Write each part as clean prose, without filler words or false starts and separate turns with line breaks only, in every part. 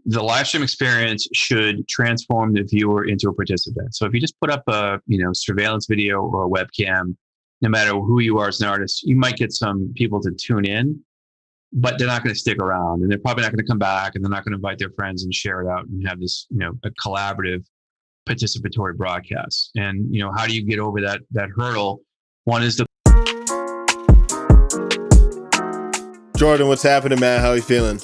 the live stream experience should transform the viewer into a participant. So if you just put up a, surveillance video or a webcam, no matter who you are as an artist, you might get some people to tune in, but they're not going to stick around, and they're probably not going to come back, and they're not going to invite their friends and share it out and have this, a collaborative participatory broadcast. And, how do you get over that hurdle? One is the
Jordan, what's happening, man? How are you feeling?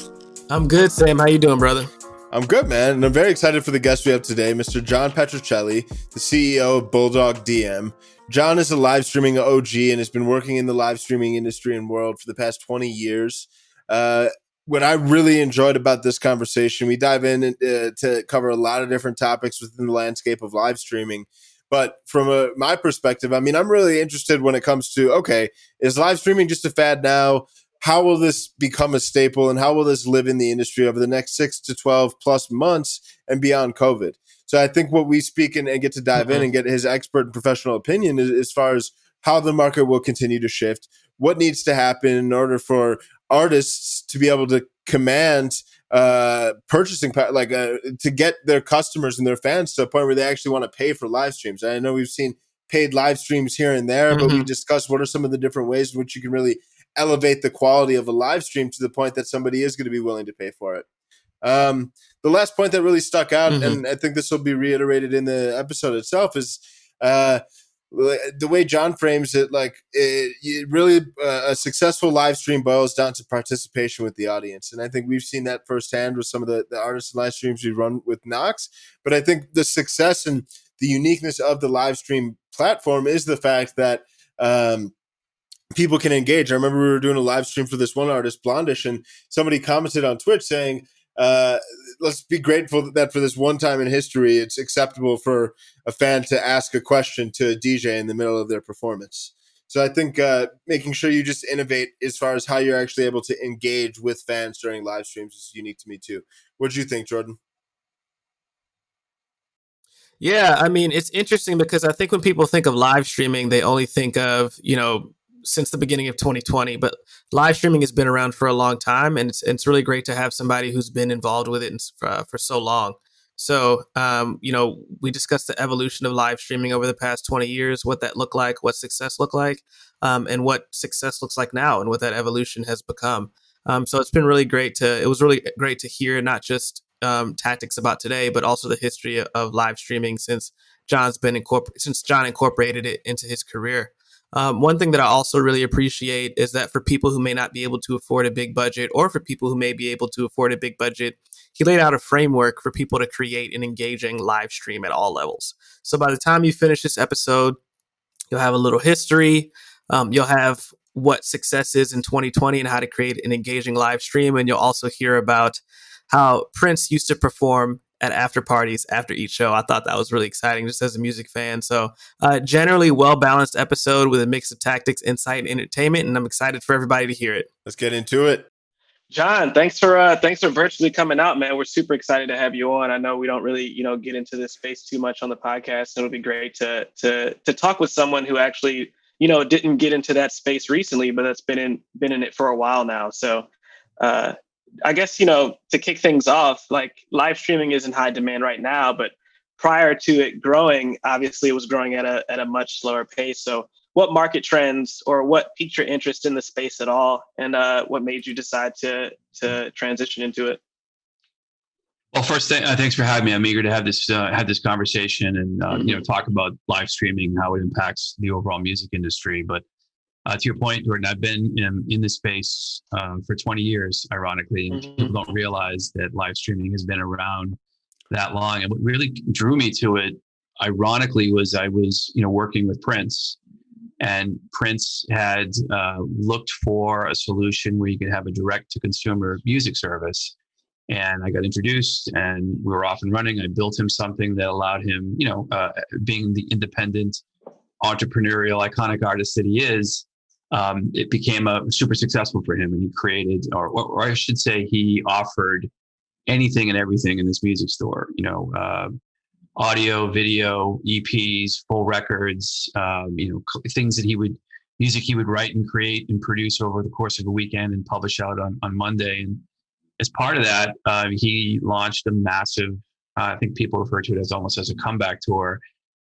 I'm good, Sam. How you doing, brother?
I'm good, man. And I'm very excited for the guest we have today, Mr. John Petrocelli, the CEO of Bulldog DM. John is a live streaming OG and has been working in the live streaming industry and world for the past 20 years. What I really enjoyed about this conversation, we dive in to cover a lot of different topics within the landscape of live streaming. But from my perspective, I'm really interested when it comes to, okay, is live streaming just a fad now? How will this become a staple, and how will this live in the industry over the next 6 to 12 plus months and beyond COVID? So I think what we speak and get to dive in and get his expert and professional opinion is, as far as how the market will continue to shift, what needs to happen in order for artists to be able to command purchasing, to get their customers and their fans to a point where they actually want to pay for live streams. And I know we've seen paid live streams here and there, but we discussed what are some of the different ways in which you can really elevate the quality of a live stream to the point that somebody is going to be willing to pay for it. The last point that really stuck out, and I think this will be reiterated in the episode itself, is the way John frames it. A successful live stream boils down to participation with the audience. And I think we've seen that firsthand with some of the artists and live streams we run with Knox. But I think the success and the uniqueness of the live stream platform is the fact that people can engage. I remember we were doing a live stream for this one artist, Blondish, and somebody commented on Twitch saying, let's be grateful that for this one time in history, it's acceptable for a fan to ask a question to a DJ in the middle of their performance. So I think making sure you just innovate as far as how you're actually able to engage with fans during live streams is unique to me too. What do you think, Jordan?
Yeah, it's interesting because I think when people think of live streaming, they only think of, since the beginning of 2020, but live streaming has been around for a long time, and it's really great to have somebody who's been involved with it for so long. So, we discussed the evolution of live streaming over the past 20 years, what that looked like, what success looked like, and what success looks like now, and what that evolution has become. So it's been really great it was really great to hear not just tactics about today, but also the history of live streaming since John incorporated it into his career. One thing that I also really appreciate is that for people who may not be able to afford a big budget, or for people who may be able to afford a big budget, he laid out a framework for people to create an engaging live stream at all levels. So by the time you finish this episode, you'll have a little history. You'll have what success is in 2020 and how to create an engaging live stream. And you'll also hear about how Prince used to perform at after parties after each show. I thought that was really exciting just as a music fan. So generally well-balanced episode with a mix of tactics, insight, and entertainment. And I'm excited for everybody to hear it.
Let's get into it.
John, thanks for virtually coming out, man. We're super excited to have you on. I know we don't really, get into this space too much on the podcast. It'll be great to talk with someone who actually, didn't get into that space recently, but that's been in it for a while now. So I guess, to kick things off, like live streaming is in high demand right now, but prior to it growing, obviously it was growing at a much slower pace. So what market trends or what piqued your interest in the space at all? And what made you decide to transition into it?
Well, first, thanks for having me. I'm eager to have this conversation and talk about live streaming, how it impacts the overall music industry. But to your point, Jordan, I've been in this space for 20 years, ironically, and people don't realize that live streaming has been around that long. And what really drew me to it, ironically, was I was working with Prince, and Prince had looked for a solution where you could have a direct-to-consumer music service. And I got introduced, and we were off and running. I built him something that allowed him, being the independent, entrepreneurial, iconic artist that he is. It became super successful for him, and he created, or I should say, he offered anything and everything in this music store. Audio, video, EPs, full records. Things that music he would write and create and produce over the course of a weekend and publish out on Monday. And as part of that, he launched a massive, I think people refer to it as almost as a comeback tour,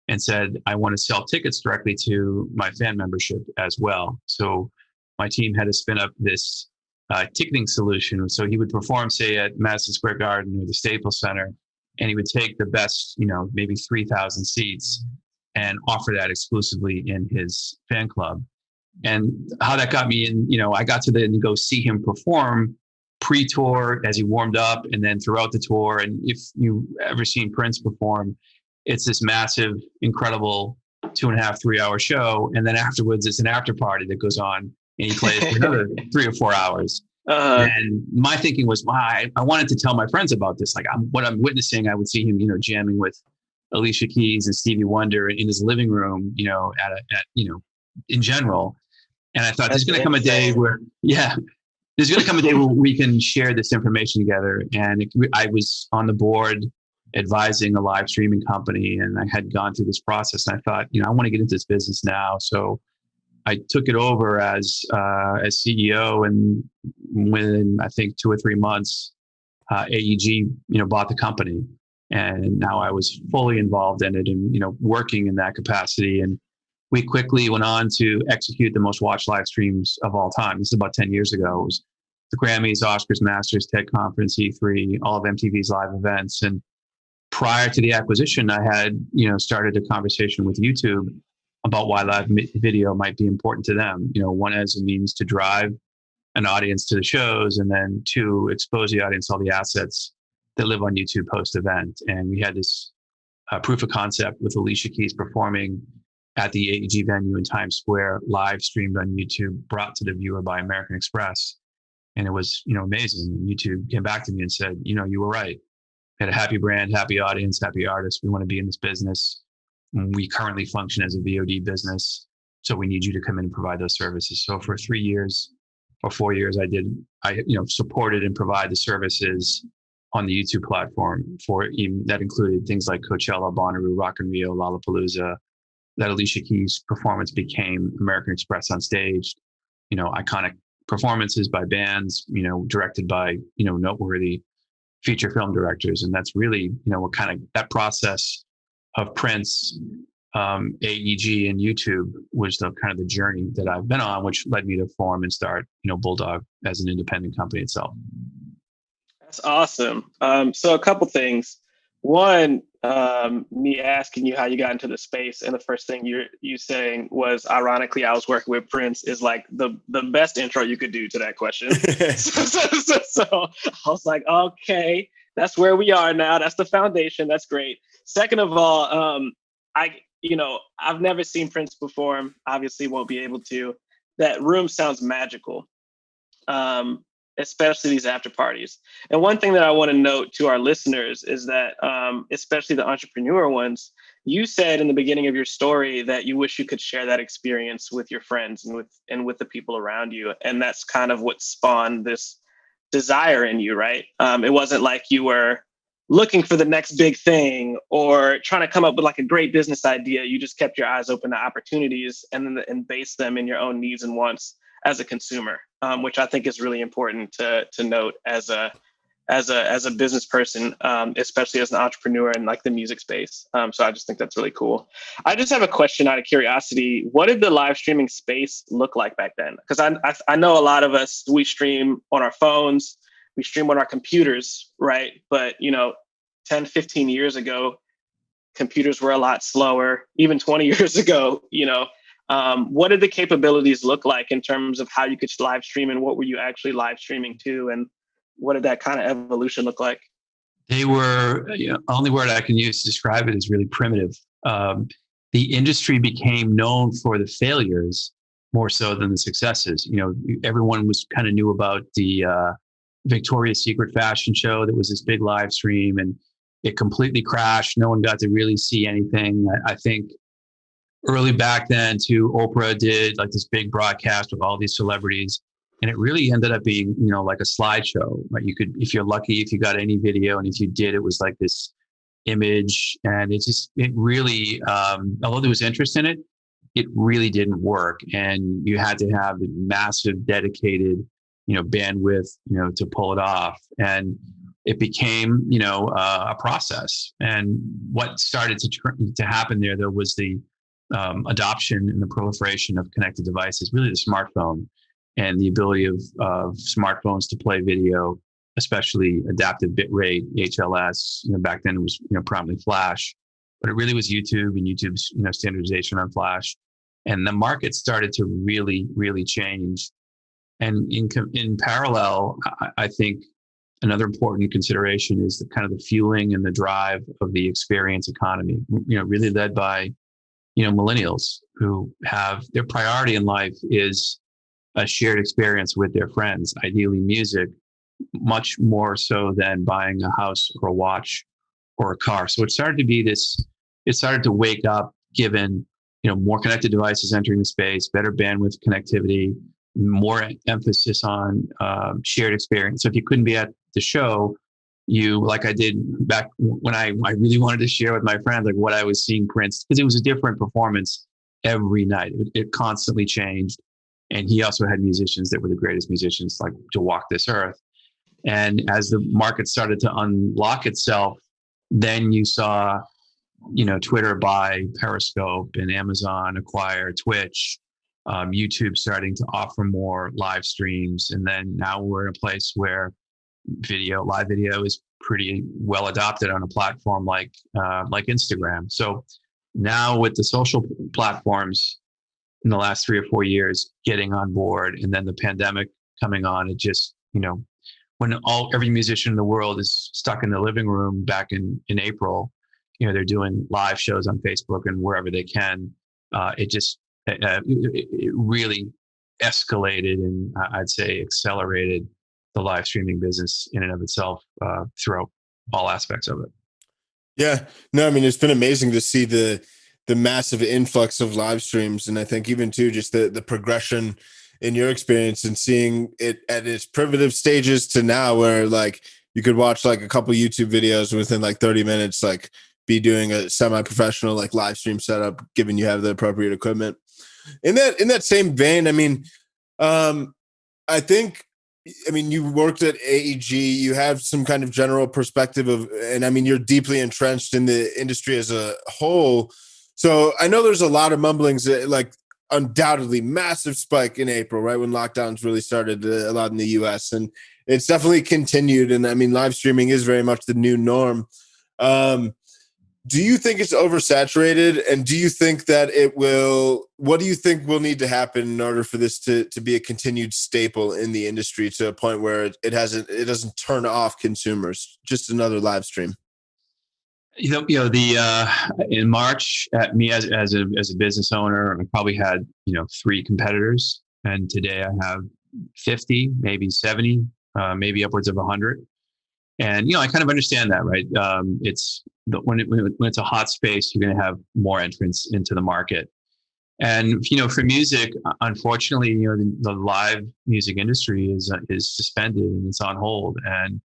and said, I want to sell tickets directly to my fan membership as well. So my team had to spin up this ticketing solution. So he would perform, say, at Madison Square Garden or the Staples Center, and he would take the best, maybe 3,000 seats and offer that exclusively in his fan club. And how that got me in, I got to then go see him perform pre-tour as he warmed up, and then throughout the tour. And if you've ever seen Prince perform, it's this massive, incredible 2.5, 3 hour show. And then afterwards, it's an after party that goes on, and he plays for another 3 or 4 hours. And my thinking was, I wanted to tell my friends about this. Like what I'm witnessing, I would see him, jamming with Alicia Keys and Stevie Wonder in his living room, in general. And I thought there's going to come a day where, there's going to come a day where we can share this information together. And I was on the board advising a live streaming company, and I had gone through this process. And I thought, I want to get into this business now. So I took it over as CEO, and within, I think, 2 or 3 months, AEG, bought the company. And now I was fully involved in it and, working in that capacity. And we quickly went on to execute the most watched live streams of all time. This is about 10 years ago. It was the Grammys, Oscars, Masters, TED Conference, E3, all of MTV's live events. And prior to the acquisition, I had, started a conversation with YouTube about why live video might be important to them. One, as a means to drive an audience to the shows, and then 2, expose the audience to all the assets that live on YouTube post-event. And we had this proof of concept with Alicia Keys performing at the AEG venue in Times Square, live streamed on YouTube, brought to the viewer by American Express. And it was, amazing. And YouTube came back to me and said, you were right. We had a happy brand, happy audience, happy artists. We want to be in this business. We currently function as a VOD business. So we need you to come in and provide those services. So for 3 years or 4 years, I supported and provide the services on the YouTube platform that included things like Coachella, Bonnaroo, Rock in Rio, Lollapalooza. That Alicia Keys performance became American Express on stage, iconic performances by bands, directed by, noteworthy feature film directors. And that's really, what kind of that process of Prince, AEG, and YouTube was the kind of the journey that I've been on, which led me to form and start, Bulldog as an independent company itself.
That's awesome. So a couple things. One, me asking you how you got into the space, and the first thing you saying was, ironically, I was working with Prince, is like the best intro you could do to that question. so I was like, okay, that's where we are now. That's the foundation. That's great. Second of all, I've never seen Prince perform. Obviously, won't be able to. That room sounds magical. Especially these after parties. And one thing that I want to note to our listeners is that, especially the entrepreneur ones, you said in the beginning of your story that you wish you could share that experience with your friends and with the people around you. And that's kind of what spawned this desire in you, right? It wasn't like you were looking for the next big thing or trying to come up with like a great business idea. You just kept your eyes open to opportunities and based them in your own needs and wants as a consumer, which I think is really important to note as a business person, especially as an entrepreneur in like the music space. So I just think that's really cool. I just have a question out of curiosity. What did the live streaming space look like back then? Because I know a lot of us, we stream on our phones, we stream on our computers, right? But 10, 15 years ago, computers were a lot slower. Even 20 years ago, what did the capabilities look like in terms of how you could live stream, and what were you actually live streaming to, and what did that kind of evolution look like?
They were, only word I can use to describe it is really primitive. The industry became known for the failures more so than the successes. Everyone was kind of knew about the Victoria's Secret fashion show that was this big live stream, and it completely crashed. No one got to really see anything. I think early back then too, Oprah did like this big broadcast with all these celebrities, and it really ended up being, like a slideshow, right? You could, if you're lucky, if you got any video, and if you did, it was like this image, and it really, although there was interest in it, it really didn't work. And you had to have a massive dedicated bandwidth, to pull it off. And it became, a process. And what started to happen there was the adoption and the proliferation of connected devices, really the smartphone, and the ability of smartphones to play video, especially adaptive bitrate, HLS. Back then it was prominently Flash, but it really was YouTube and YouTube's standardization on Flash, and the market started to really, really change. And in parallel, I think another important consideration is the kind of the fueling and the drive of the experience economy. Really led by millennials who have their priority in life is a shared experience with their friends, ideally music, much more so than buying a house or a watch or a car. So it started to wake up, given, more connected devices entering the space, better bandwidth connectivity, more emphasis on shared experience. So if you couldn't be at the show, you, like I did back when I really wanted to share with my friends, like what I was seeing Prince, because it was a different performance every night. It constantly changed. And he also had musicians that were the greatest musicians like to walk this earth. And as the market started to unlock itself, then you saw, Twitter buy Periscope and Amazon acquire Twitch, YouTube starting to offer more live streams. And then now we're in a place where live video is pretty well adopted on a platform like Instagram. So now with the social platforms in the last 3 or 4 years getting on board, and then the pandemic coming on, it just, when every musician in the world is stuck in the living room back in April, they're doing live shows on Facebook and wherever they can. It really escalated and I'd say accelerated the live streaming business in and of itself throughout all aspects of it.
Yeah, no, I mean, it's been amazing to see the massive influx of live streams. And I think even too, just the progression in your experience and seeing it at its primitive stages to now where like you could watch like a couple YouTube videos within like 30 minutes, like be doing a semi-professional like live stream setup, given you have the appropriate equipment. In that same vein, I mean, you worked at AEG, you have some kind of general perspective and I mean, you're deeply entrenched in the industry as a whole. So I know there's a lot of mumblings, like undoubtedly massive spike in April, right? When lockdowns really started a lot in the US, and it's definitely continued. And I mean, live streaming is very much the new norm. Do you think it's oversaturated? And do you think that what do you think will need to happen in order for this to be a continued staple in the industry to a point where it doesn't turn off consumers? Just another live stream.
In March, me as a business owner, I probably had 3 competitors, and today I have 50, maybe 70, maybe upwards of 100. And I kind of understand that, right? When it's a hot space, you're going to have more entrants into the market. And for music, unfortunately, the live music industry is suspended and it's on hold. And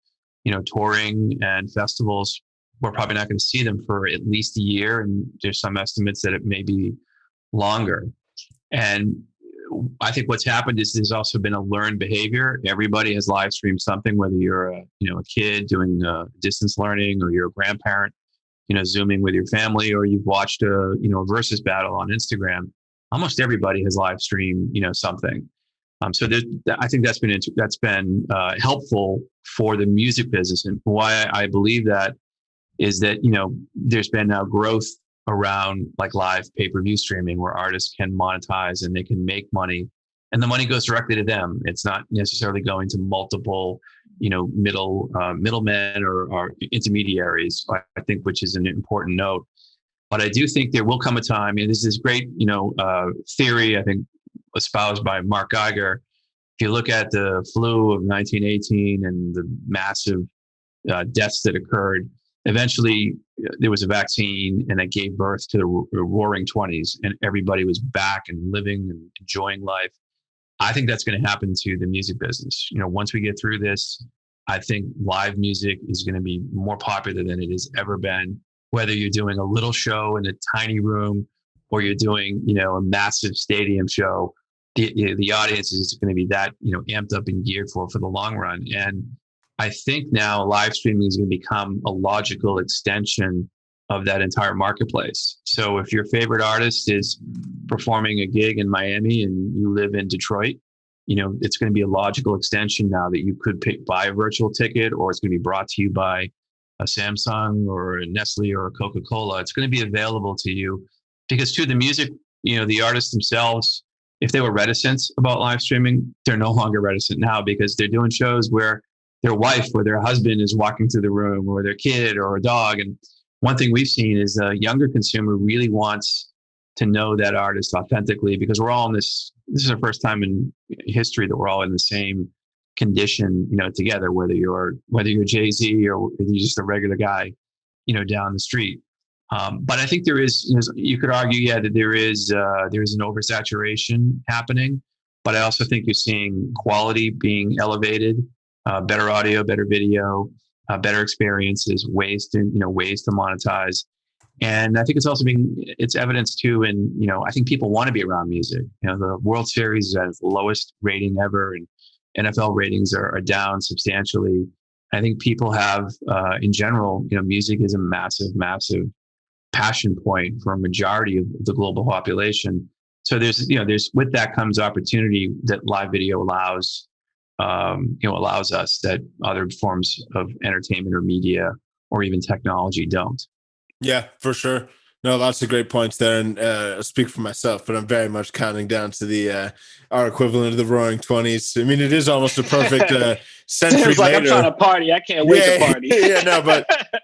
touring and festivals, we're probably not going to see them for at least a year, and there's some estimates that it may be longer. And I think what's happened is there's also been a learned behavior. Everybody has live streamed something, whether you're a kid doing distance learning, or you're a grandparent, Zooming with your family, or you've watched a versus battle on Instagram. Almost everybody has live streamed, something. So I think that's been helpful for the music business. And why I believe that is that, there's been now growth around like live pay-per-view streaming, where artists can monetize and they can make money, and the money goes directly to them. It's not necessarily going to multiple, middlemen or intermediaries, I think, which is an important note. But I do think there will come a time, and this is great, theory, I think, espoused by Mark Geiger. If you look at the flu of 1918 and the massive deaths that occurred, eventually there was a vaccine, and that gave birth to the roaring 20s, and everybody was back and living and enjoying life. I think that's going to happen to the music business. Once we get through this, I think live music is going to be more popular than it has ever been, whether you're doing a little show in a tiny room or you're doing, a massive stadium show. the audience is going to be that, amped up and geared for the long run. And I think now live streaming is going to become a logical extension of that entire marketplace. So if your favorite artist is performing a gig in Miami and you live in Detroit, it's going to be a logical extension now that you could buy a virtual ticket, or it's going to be brought to you by a Samsung or a Nestle or a Coca-Cola. It's going to be available to you because the music, the artists themselves, if they were reticent about live streaming, they're no longer reticent now because they're doing shows where their wife or their husband is walking through the room, or their kid or a dog. And one thing we've seen is a younger consumer really wants to know that artist authentically, because we're all in this is our first time in history that we're all in the same condition, together, whether you're Jay-Z or you're just a regular guy, down the street. But I think there is, you could argue, that there is an oversaturation happening, but I also think you're seeing quality being elevated, better audio, better video, better experiences, ways to monetize. And I think it's evidenced too in, I think people want to be around music. The World Series is at its lowest rating ever, and NFL ratings are down substantially. I think people have, in general, music is a massive, massive passion point for a majority of the global population. So there's with that comes opportunity that live video allows us that other forms of entertainment or media or even technology don't.
Yeah, for sure. No, lots of great points there, and I'll speak for myself, but I'm very much counting down to the our equivalent of the Roaring '20s. I mean, it is almost a perfect century
Seems like
later.
I'm trying to party. I can't wait to party.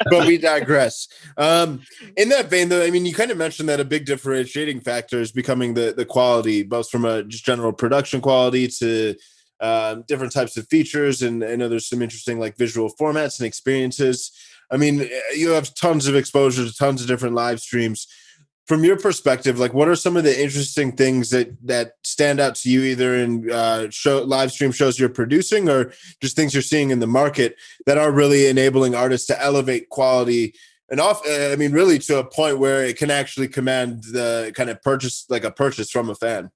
But we digress. In that vein, though, I mean, you kind of mentioned that a big differentiating factor is becoming the quality, both from a just general production quality to different types of features, and I know there's some interesting like visual formats and experiences. I mean, you have tons of exposure to tons of different live streams. From your perspective, like, what are some of the interesting things that stand out to you, either in live stream shows you're producing or just things you're seeing in the market that are really enabling artists to elevate quality and really to a point where it can actually command the kind of purchase from a fan?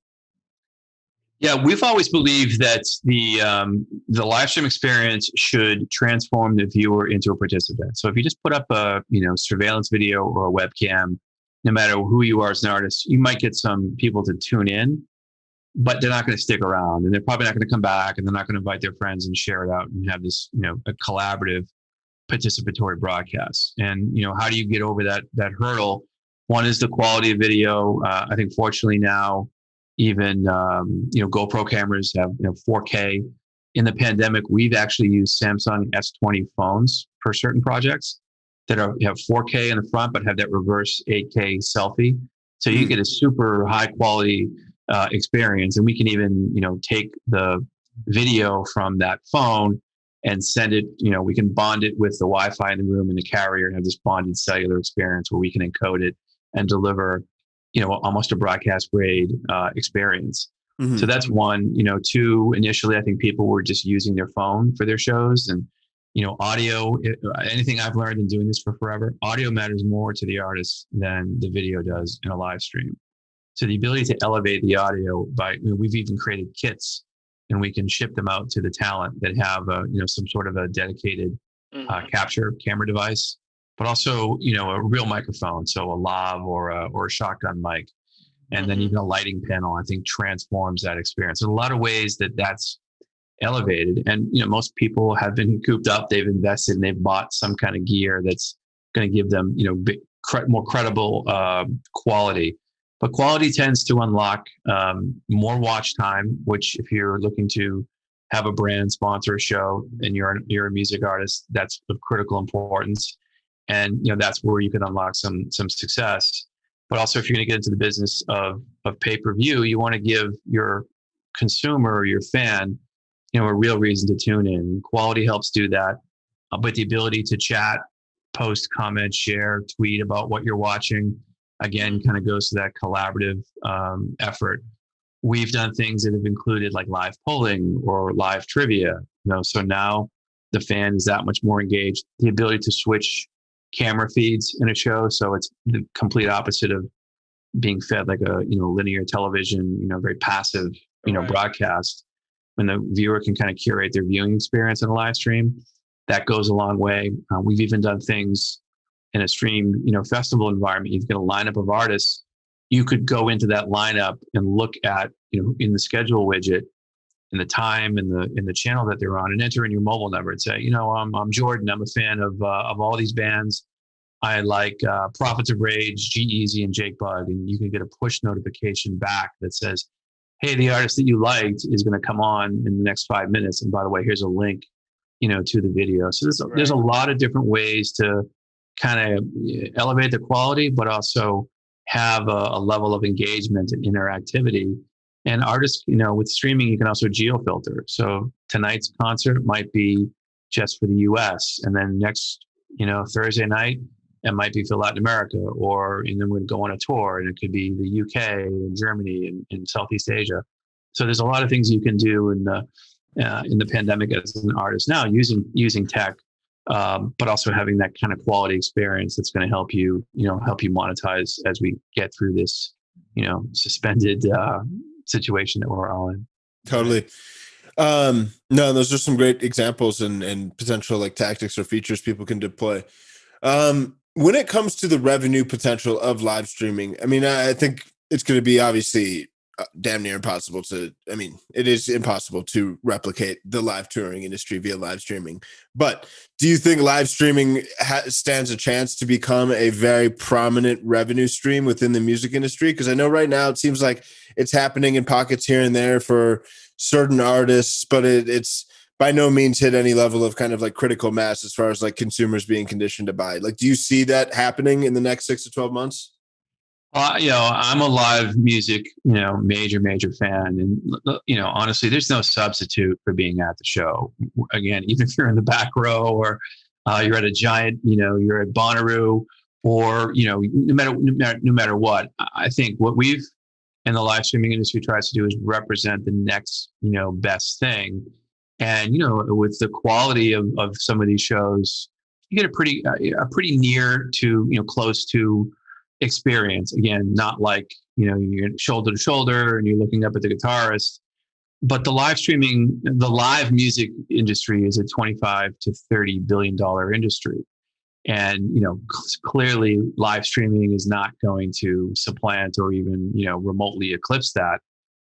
Yeah, we've always believed that the live stream experience should transform the viewer into a participant. So if you just put up a surveillance video or a webcam, no matter who you are as an artist, you might get some people to tune in, but they're not going to stick around, and they're probably not going to come back, and they're not going to invite their friends and share it out and have this a collaborative participatory broadcast. And how do you get over that hurdle? One is the quality of video. I think fortunately now, even GoPro cameras have 4K. In the pandemic, we've actually used Samsung S20 phones for certain projects that have 4K in the front, but have that reverse 8K selfie. So you get a super high quality experience, and we can even take the video from that phone and send it. We can bond it with the Wi-Fi in the room and the carrier, and have this bonded cellular experience where we can encode it and deliver almost a broadcast grade experience. Mm-hmm. So that's one. Two, initially, I think people were just using their phone for their shows, and audio. Anything I've learned in doing this for forever, audio matters more to the artist than the video does in a live stream. So the ability to elevate the audio we've even created kits, and we can ship them out to the talent that have some sort of a dedicated capture camera device, but also a real microphone, so a lav or a shotgun mic, and then even a lighting panel. I think transforms that experience. There's a lot of ways that's elevated, and most people have been cooped up. They've invested and they've bought some kind of gear that's going to give them more credible quality. But quality tends to unlock more watch time, which if you're looking to have a brand sponsor a show and you're a music artist, that's of critical importance. And that's where you can unlock some success. But also, if you're going to get into the business of pay-per-view, you want to give your consumer or your fan a real reason to tune in. Quality helps do that, but the ability to chat, post, comment, share, tweet about what you're watching, again, kind of goes to that collaborative effort. We've done things that have included like live polling or live trivia. So now the fan is that much more engaged. The ability to switch camera feeds in a show, so it's the complete opposite of being fed like a linear television, very passive
Right.
broadcast, when the viewer can kind of curate their viewing experience in a live stream, that goes a long way. We've even done things in a stream, festival environment. You've got a lineup of artists. You could go into that lineup and look at, in the schedule widget, in the time and the channel that they're on, and enter in your mobile number and say, I'm Jordan. I'm a fan of all these bands. I like Prophets of Rage, G-Eazy, and Jake Bug, and you can get a push notification back that says, hey, the artist that you liked is going to come on in the next 5 minutes. And by the way, here's a link, to the video. So there's a lot of different ways to kind of elevate the quality, but also have a level of engagement and interactivity. And artists, with streaming, you can also geo-filter. So tonight's concert might be just for the US. And then next, Thursday night, it might be for Latin America, and then we're going to go on a tour, and it could be the UK and Germany and Southeast Asia. So there's a lot of things you can do in the pandemic as an artist now, using tech, but also having that kind of quality experience that's going to help you monetize as we get through this, suspended situation that we're all in.
Totally. No, those are some great examples and potential like tactics or features people can deploy. When it comes to the revenue potential of live streaming, I mean, I think it's going to be obviously damn near impossible it is impossible to replicate the live touring industry via live streaming. But do you think live streaming stands a chance to become a very prominent revenue stream within the music industry? Because I know right now it seems like it's happening in pockets here and there for certain artists, but it's by no means hit any level of kind of like critical mass as far as like consumers being conditioned to buy. Like, do you see that happening in the next 6 to 12 months?
I'm a live music, major fan. And, honestly, there's no substitute for being at the show. Again, even if you're in the back row or you're at a giant, you're at Bonnaroo or, no matter what, I think what we've in the live streaming industry tries to do is represent the next, best thing. And, with the quality of some of these shows, you get a pretty near to, close to experience. Again, not like, you're shoulder to shoulder and you're looking up at the guitarist, but the live music industry is a $25 to $30 billion industry. And, clearly live streaming is not going to supplant or even, remotely eclipse that.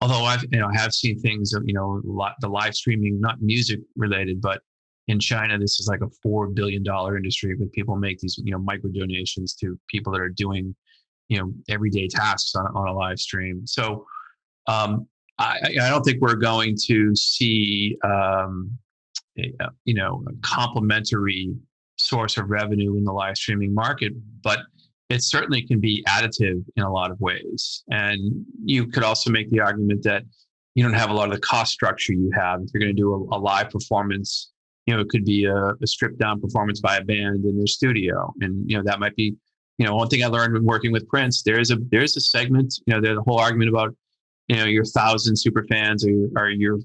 Although I have seen things, the live streaming, not music related, but in China, this is like a $4 billion industry where people make these, micro donations to people that are doing, everyday tasks on a live stream. So I don't think we're going to see, a complementary source of revenue in the live streaming market, but it certainly can be additive in a lot of ways. And you could also make the argument that you don't have a lot of the cost structure you have. If you're going to do a live performance, it could be a stripped down performance by a band in their studio. And, that might be, one thing I learned when working with Prince, there's a segment, there's the whole argument about, your 1,000 super fans are your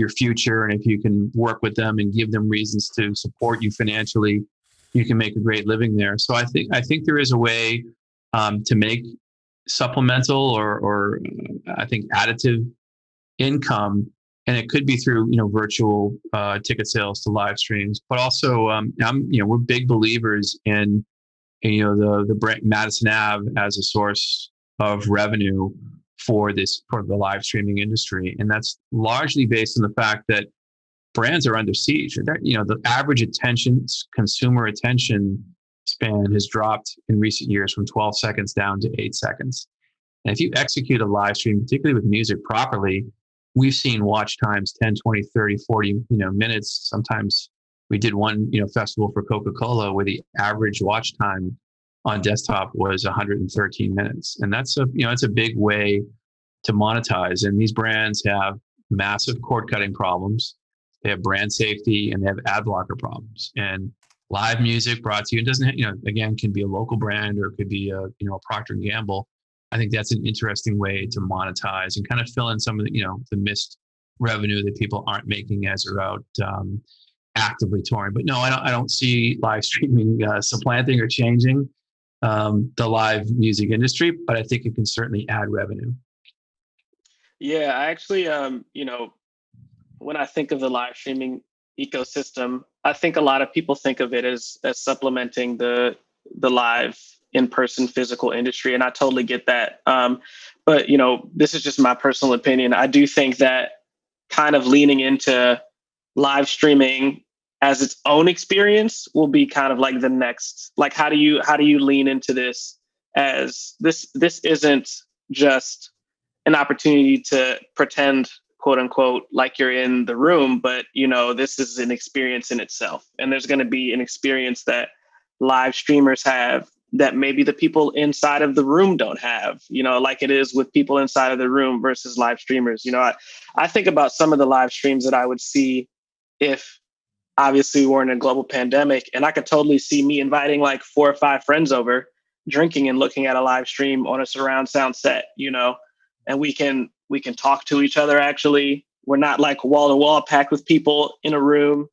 future. And if you can work with them and give them reasons to support you financially, you can make a great living there. So I think there is a way to make supplemental or I think additive income, and it could be through virtual ticket sales to live streams. But also, we're big believers in the Madison Ave as a source of revenue for the live streaming industry, and that's largely based on the fact that brands are under siege. The average consumer attention span has dropped in recent years from 12 seconds down to 8 seconds. And if you execute a live stream, particularly with music properly, we've seen watch times 10, 20, 30, 40, minutes. Sometimes we did one, festival for Coca-Cola where the average watch time on desktop was 113 minutes. And that's it's a big way to monetize. And these brands have massive cord cutting problems. They have brand safety and they have ad blocker problems. And live music brought to you, it doesn't, again, can be a local brand or it could be a Procter & Gamble. I think that's an interesting way to monetize and kind of fill in some of the, the missed revenue that people aren't making as they're out actively touring. But no, I don't see live streaming supplanting or changing the live music industry, but I think it can certainly add revenue.
Yeah, I actually, when I think of the live streaming ecosystem, I think a lot of people think of it as supplementing the live in-person physical industry, and I totally get that. But this is just my personal opinion. I do think that kind of leaning into live streaming as its own experience will be kind of like the next. Like, how do you lean into this as this isn't just an opportunity to pretend, quote unquote, like you're in the room, but this is an experience in itself, and there's going to be an experience that live streamers have that maybe the people inside of the room don't have, like it is with people inside of the room versus live streamers. I think about some of the live streams that I would see if obviously we're in a global pandemic, and I could totally see me inviting like 4 or 5 friends over, drinking and looking at a live stream on a surround sound set, and we can talk to each other. Actually, we're not like wall to wall packed with people in a room.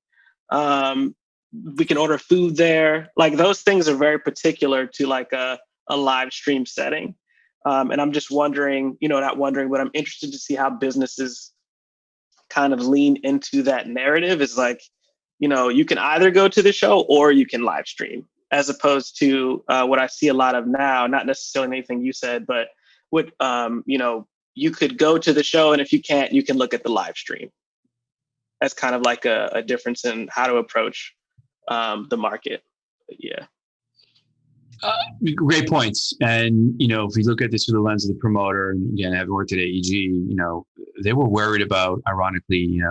We can order food there. Like, those things are very particular to like a live stream setting. And I'm just wondering, not wondering, but I'm interested to see how businesses kind of lean into that narrative. Is like, you can either go to the show or you can live stream, as opposed to what I see a lot of now, not necessarily anything you said, but what, you could go to the show, and if you can't, you can look at the live stream. That's kind of like a difference in how to approach the market. But yeah.
Great points. And, if we look at this through the lens of the promoter, and again, having worked at AEG, they were worried about, ironically,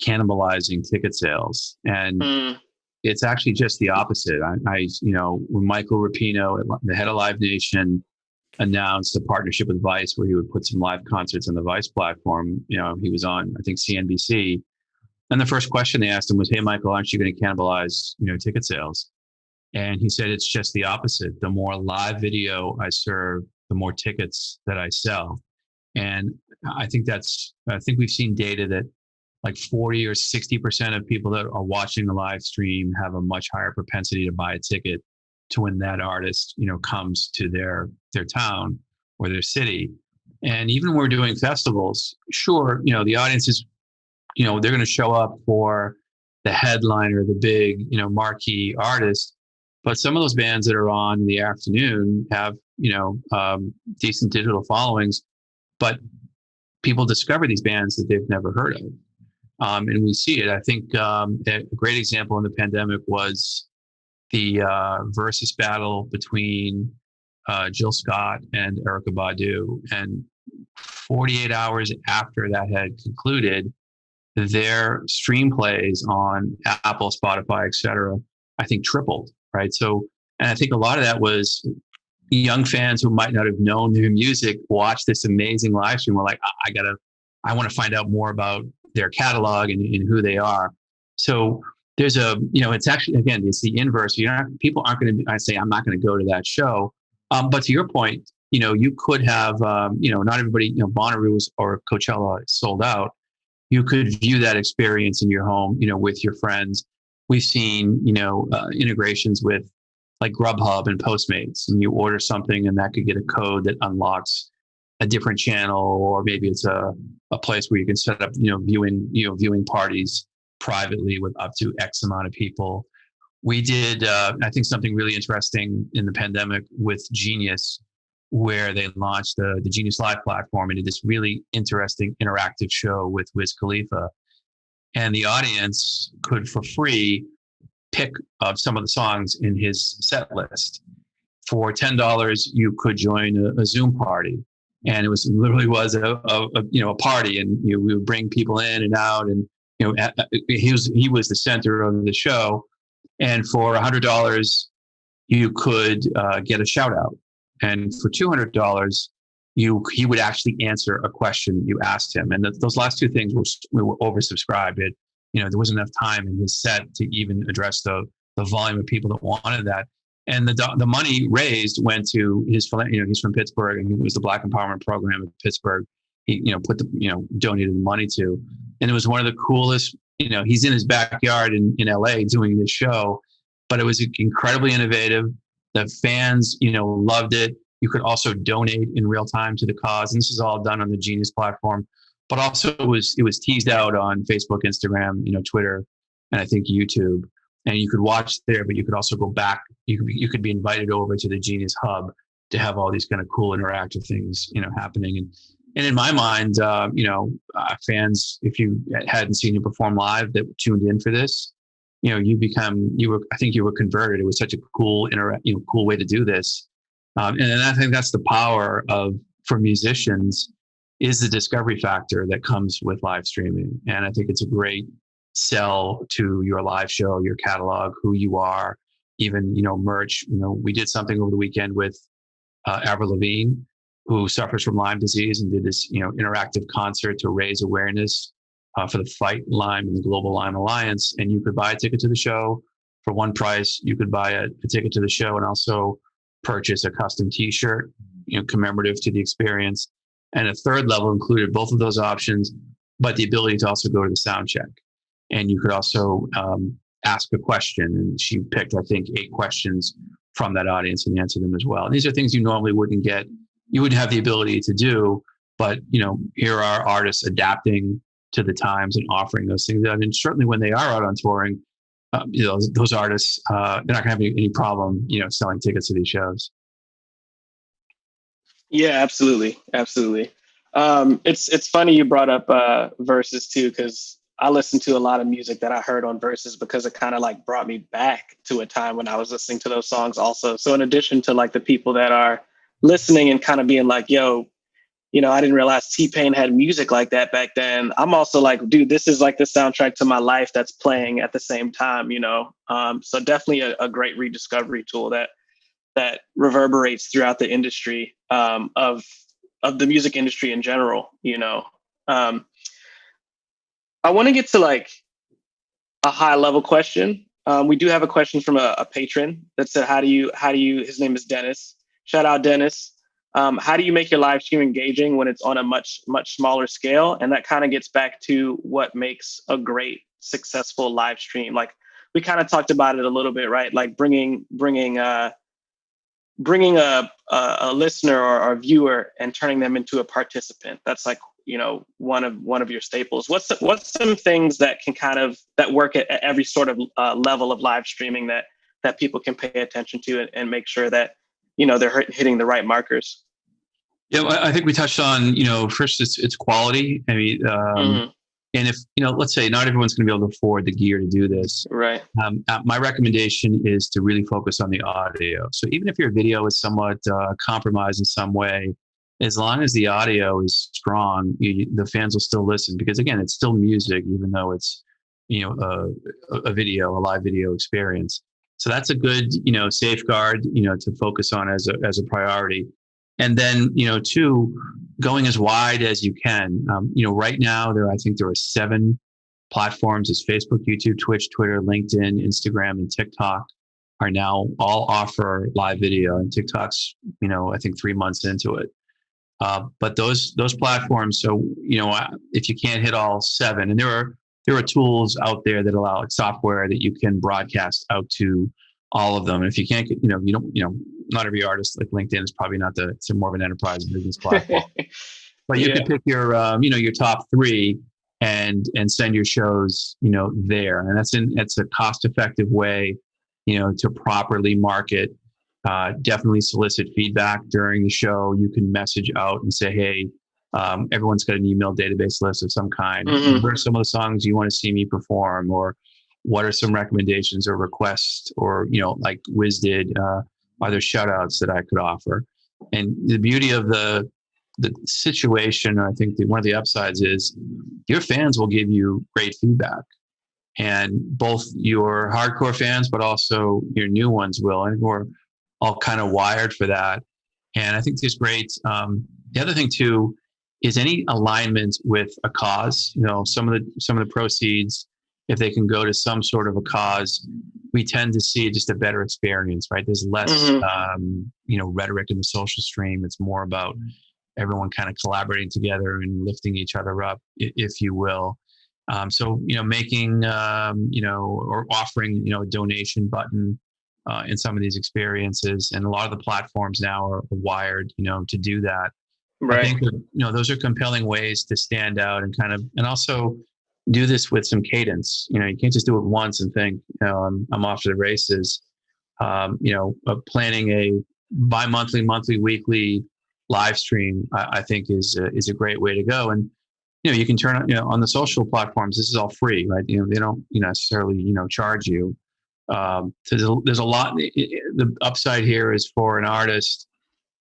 cannibalizing ticket sales. And it's actually just the opposite. When Michael Rapino, the head of Live Nation, announced a partnership with Vice where he would put some live concerts on the Vice platform, he was on, I think, CNBC. And the first question they asked him was, "Hey, Michael, aren't you going to cannibalize, ticket sales?" And he said, "It's just the opposite. The more live video I serve, the more tickets that I sell." And I think we've seen data that like 40 or 60% of people that are watching the live stream have a much higher propensity to buy a ticket to when that artist, comes to their town or their city. And even when we're doing festivals, sure, the audience is, they're going to show up for the headliner, the big, marquee artist. But some of those bands that are on in the afternoon have, decent digital followings, but people discover these bands that they've never heard of. And we see it. I think a great example in the pandemic was the versus battle between Jill Scott and Erykah Badu. And 48 hours after that had concluded, their stream plays on Apple, Spotify, et cetera, I think tripled, right? So, and I think a lot of that was young fans who might not have known their music watched this amazing live stream. Were like, I want to find out more about their catalog and who they are. So there's it's actually, again, it's the inverse. People aren't going to, I say, I'm not going to go to that show. But to your point, you could have, not everybody, Bonnaroo or Coachella sold out. You could view that experience in your home, with your friends. We've seen, integrations with like Grubhub and Postmates, and you order something and that could get a code that unlocks a different channel, or maybe it's a place where you can set up, viewing parties privately with up to X amount of people. We did, I think, something really interesting in the pandemic with Genius, where they launched the Genius Live platform and did this really interesting interactive show with Wiz Khalifa. And the audience could, for free, pick some of the songs in his set list. For $10, you could join a Zoom party. And it was literally was a party, and we would bring people in and out, and he was the center of the show. And for $100, you could get a shout out, and for $200, he would actually answer a question you asked him. And those last two things were oversubscribed. There wasn't enough time in his set to even address the volume of people that wanted that. And the money raised went to his, he's from Pittsburgh, and it was the Black Empowerment Program in Pittsburgh. He, donated the money to, and it was one of the coolest. He's in his backyard in LA doing this show, but it was incredibly innovative. The fans, loved it. You could also donate in real time to the cause. And this is all done on the Genius platform, but also it was teased out on Facebook, Instagram, Twitter, and I think YouTube. And you could watch there, but you could also go back. You could be invited over to the Genius Hub to have all these kind of cool interactive things, happening. And in my mind, fans, if you hadn't seen you perform live that tuned in for this, I think you were converted. It was such a cool, cool way to do this. And I think that's the power for musicians, is the discovery factor that comes with live streaming. And I think it's a great sell to your live show, your catalog, who you are, even, merch. We did something over the weekend with Avril Lavigne, who suffers from Lyme disease, and did this, interactive concert to raise awareness for the Fight Lyme and the Global Lyme Alliance. And you could buy a ticket to the show for one price. You could buy a ticket to the show and also purchase a custom T-shirt, commemorative to the experience. And a third level included both of those options, but the ability to also go to the sound check. And you could also ask a question. And she picked, I think, 8 questions from that audience and answer them as well. And these are things you normally wouldn't get. You wouldn't have the ability to do, but here are artists adapting to the times and offering those things. And certainly when they are out on touring, those artists, they're not going to have any problem, selling tickets to these shows.
Yeah, absolutely. It's funny you brought up Versus too, because I listened to a lot of music that I heard on Versus because it kind of like brought me back to a time when I was listening to those songs also. So in addition to like the people that are listening and kind of being like, yo, I didn't realize T-Pain had music like that back then. I'm also like, dude, this is like the soundtrack to my life that's playing at the same time, So definitely a great rediscovery tool that reverberates throughout the industry of the music industry in general, I want to get to like a high level question. We do have a question from a patron that said, how do you, his name is Dennis. Shout out Dennis. How do you make your live stream engaging when it's on a much, much smaller scale? And that kind of gets back to what makes a great, successful live stream. Like we kind of talked about it a little bit, right? Like bringing a listener or a viewer and turning them into a participant. That's like, one of your staples. What's some things that can that work at every sort of level of live streaming that people can pay attention to and make sure that, they're hitting the right markers?
Yeah, I think we touched on, first it's quality. I mean, and if, let's say not everyone's going to be able to afford the gear to do this.
Right.
My recommendation is to really focus on the audio. So even if your video is somewhat compromised in some way, as long as the audio is strong, the fans will still listen, because again, it's still music, even though it's, a live video experience. So that's a good, safeguard, to focus on as a priority. And then, 2, going as wide as you can. Right now I think there are 7 platforms: as Facebook, YouTube, Twitch, Twitter, LinkedIn, Instagram, and TikTok are now all offer live video. And TikTok's, I think 3 months into it. But those platforms, so, if you can't hit all 7, and there are tools out there that allow, like, software that you can broadcast out to all of them. And if you can't get, not every artist, like LinkedIn is probably not it's more of an enterprise business platform. But you can pick your, your top 3 and send your shows, there. And that's a cost-effective way, to properly market. Definitely solicit feedback during the show. You can message out and say, hey, everyone's got an email database list of some kind.
Mm-hmm.
What are some of the songs you want to see me perform? Or what are some recommendations or requests? Or, like Wiz did, are there shout outs that I could offer? And the beauty of the situation, I think one of the upsides is your fans will give you great feedback. And both your hardcore fans, but also your new ones will, and we're all kind of wired for that. And I think it's great. The other thing too is any alignment with a cause. Some of the proceeds, if they can go to some sort of a cause, we tend to see just a better experience, right? There's less, rhetoric in the social stream. It's more about everyone kind of collaborating together and lifting each other up, if you will. So, making, or offering, a donation button in some of these experiences, and a lot of the platforms now are wired, to do that.
Right.
I think that, those are compelling ways to stand out and also do this with some cadence. You can't just do it once and think, I'm off to the races. Planning a bi-monthly, monthly, weekly live stream, I think is a great way to go. And, you can turn on the social platforms. This is all free, right? They don't necessarily, charge you. So there's a lot. The upside here is for an artist.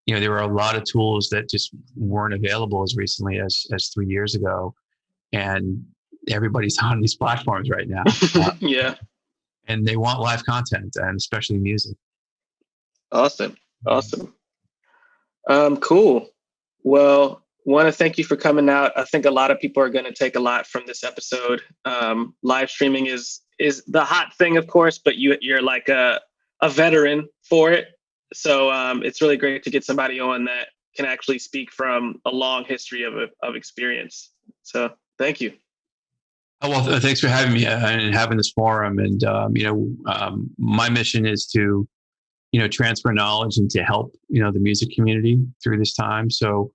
There were a lot of tools that just weren't available as recently as 3 years ago, and everybody's on these platforms right now.
Yeah,
and they want live content, and especially music.
Awesome. Cool. Well, want to thank you for coming out. I think a lot of people are going to take a lot from this episode. Live streaming is the hot thing, of course, but you're like a veteran for it. So it's really great to get somebody on that can actually speak from a long history of experience. So thank you.
Oh, well, thanks for having me and having this forum. And, my mission is to, transfer knowledge and to help, the music community through this time. So,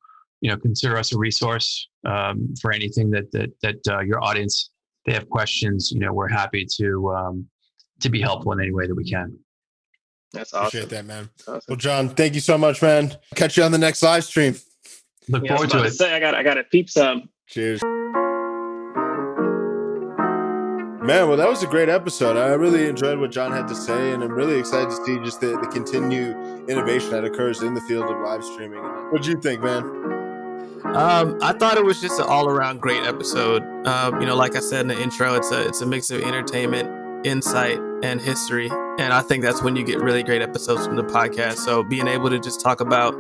consider us a resource for anything that your audience, they have questions, we're happy to be helpful in any way that we can.
That's awesome.
Appreciate that, man.
Awesome.
Well, John, thank you so much, man. Catch you on the next live stream.
Look forward to it.
I got to peep some.
Cheers. Man, well, that was a great episode. I really enjoyed what John had to say, and I'm really excited to see just the continued innovation that occurs in the field of live streaming. What'd you think, man?
I thought it was just an all-around great episode. Like I said in the intro, it's a mix of entertainment, insight, and history, and I think that's when you get really great episodes from the podcast. So being able to just talk about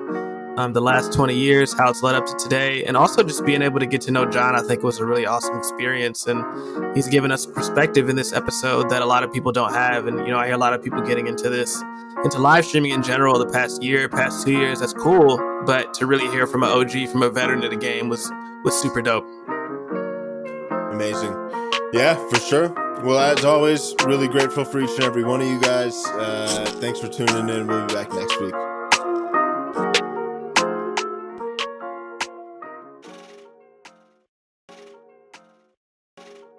the last 20 years, how it's led up to today, and also just being able to get to know John, I think was a really awesome experience. And he's given us perspective in this episode that a lot of people don't have. And, I hear a lot of people getting into live streaming in general the past 2 years. That's cool. But to really hear from an OG, from a veteran of the game was super dope.
Amazing. Yeah, for sure. Well, as always, really grateful for each and every one of you guys. Thanks for tuning in. We'll be back next week.